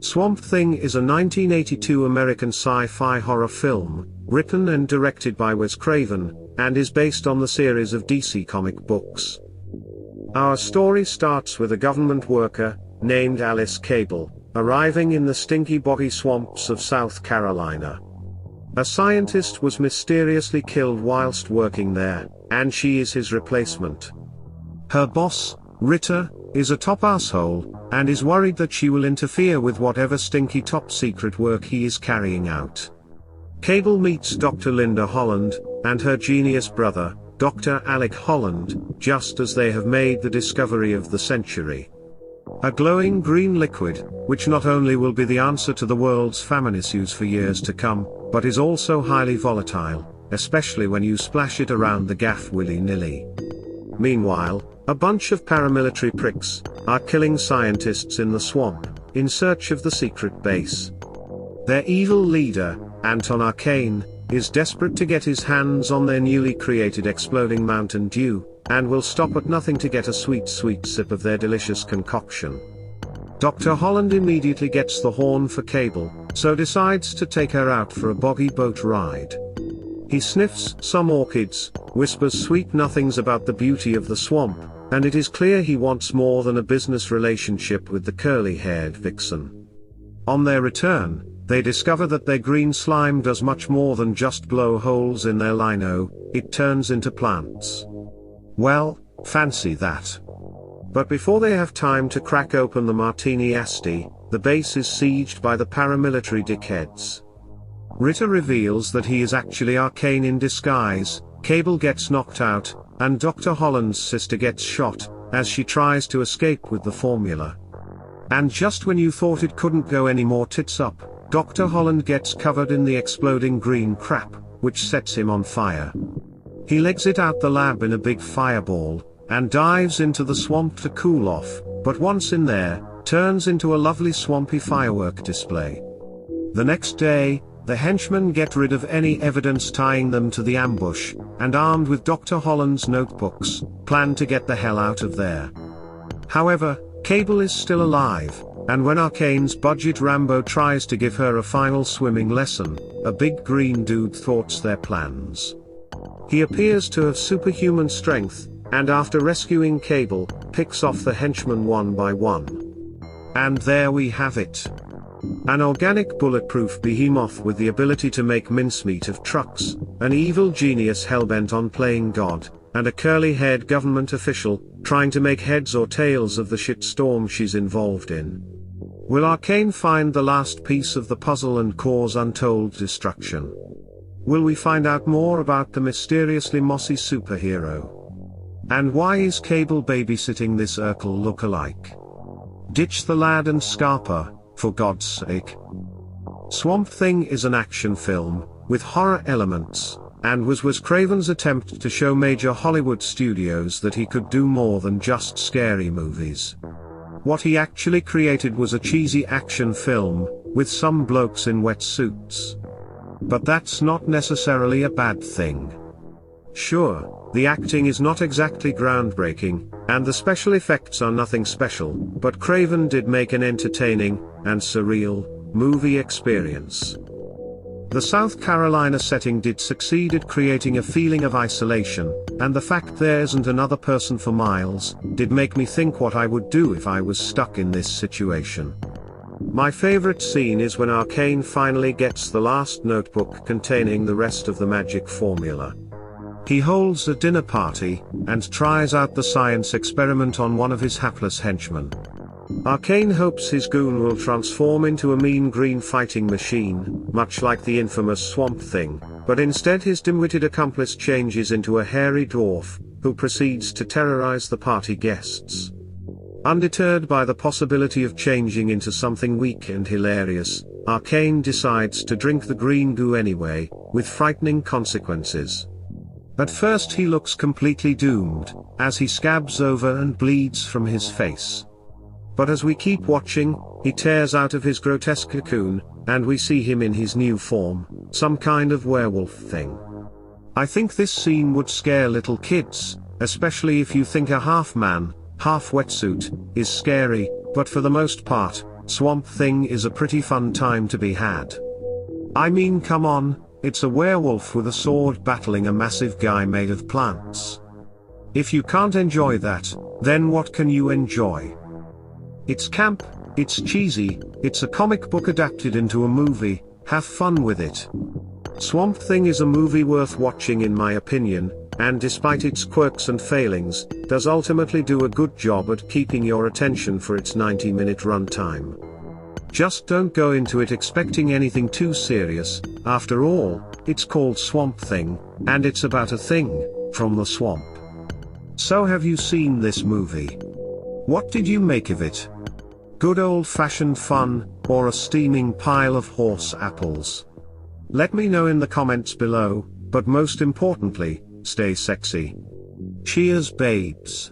Swamp Thing is a 1982 American sci-fi horror film, written and directed by Wes Craven, and is based on the series of DC comic books. Our story starts with a government worker, named Alice Cable, arriving in the stinky boggy swamps of South Carolina. A scientist was mysteriously killed whilst working there, and she is his replacement. Her boss, Ritter, is a top asshole, and is worried that she will interfere with whatever stinky top-secret work he is carrying out. Cable meets Dr. Linda Holland, and her genius brother, Dr. Alec Holland, just as they have made the discovery of the century. A glowing green liquid, which not only will be the answer to the world's famine issues for years to come, but is also highly volatile, especially when you splash it around the gaff willy-nilly. Meanwhile, a bunch of paramilitary pricks are killing scientists in the swamp, in search of the secret base. Their evil leader, Anton Arcane, is desperate to get his hands on their newly created exploding Mountain Dew, and will stop at nothing to get a sweet sip of their delicious concoction. Dr. Holland immediately gets the horn for Cable, so decides to take her out for a boggy boat ride. He sniffs some orchids, whispers sweet nothings about the beauty of the swamp, and it is clear he wants more than a business relationship with the curly-haired vixen. On their return, they discover that their green slime does much more than just blow holes in their lino, it turns into plants. Well, fancy that. But before they have time to crack open the Martini Asti, the base is sieged by the paramilitary dickheads. Ritter reveals that he is actually Arcane in disguise, Cable gets knocked out, and Dr. Holland's sister gets shot, as she tries to escape with the formula. And just when you thought it couldn't go any more tits up, Dr. Holland gets covered in the exploding green crap, which sets him on fire. He legs it out the lab in a big fireball, and dives into the swamp to cool off, but once in there, turns into a lovely swampy firework display. The next day, the henchmen get rid of any evidence tying them to the ambush, and armed with Dr. Holland's notebooks, plan to get the hell out of there. However, Cable is still alive, and when Arcane's budget Rambo tries to give her a final swimming lesson, a big green dude thwarts their plans. He appears to have superhuman strength, and after rescuing Cable, picks off the henchmen one by one. And there we have it. An organic bulletproof behemoth with the ability to make mincemeat of trucks, an evil genius hellbent on playing God, and a curly-haired government official, trying to make heads or tails of the shitstorm she's involved in. Will Arcane find the last piece of the puzzle and cause untold destruction? Will we find out more about the mysteriously mossy superhero? And why is Cable babysitting this Urkel look-alike? Ditch the lad and Scarpa, for God's sake. Swamp Thing is an action film, with horror elements, and was Wes Craven's attempt to show major Hollywood studios that he could do more than just scary movies. What he actually created was a cheesy action film, with some blokes in wetsuits. But that's not necessarily a bad thing. Sure, the acting is not exactly groundbreaking, and the special effects are nothing special, but Craven did make an entertaining, and surreal, movie experience. The South Carolina setting did succeed at creating a feeling of isolation, and the fact there isn't another person for miles, did make me think what I would do if I was stuck in this situation. My favorite scene is when Arcane finally gets the last notebook containing the rest of the magic formula. He holds a dinner party, and tries out the science experiment on one of his hapless henchmen. Arcane hopes his goon will transform into a mean green fighting machine, much like the infamous Swamp Thing, but instead his dim-witted accomplice changes into a hairy dwarf, who proceeds to terrorize the party guests. Undeterred by the possibility of changing into something weak and hilarious, Arcane decides to drink the green goo anyway, with frightening consequences. At first he looks completely doomed, as he scabs over and bleeds from his face. But as we keep watching, he tears out of his grotesque cocoon, and we see him in his new form, some kind of werewolf thing. I think this scene would scare little kids, especially if you think a half-man, half-wetsuit, is scary, but for the most part, Swamp Thing is a pretty fun time to be had. I mean, come on, it's a werewolf with a sword battling a massive guy made of plants. If you can't enjoy that, then what can you enjoy? It's camp, it's cheesy, it's a comic book adapted into a movie, have fun with it. Swamp Thing is a movie worth watching in my opinion, and despite its quirks and failings, does ultimately do a good job at keeping your attention for its 90-minute runtime. Just don't go into it expecting anything too serious. After all, it's called Swamp Thing, and it's about a thing from the swamp. So have you seen this movie? What did you make of it? Good old-fashioned fun, or a steaming pile of horse apples? Let me know in the comments below, but most importantly, stay sexy. Cheers, babes.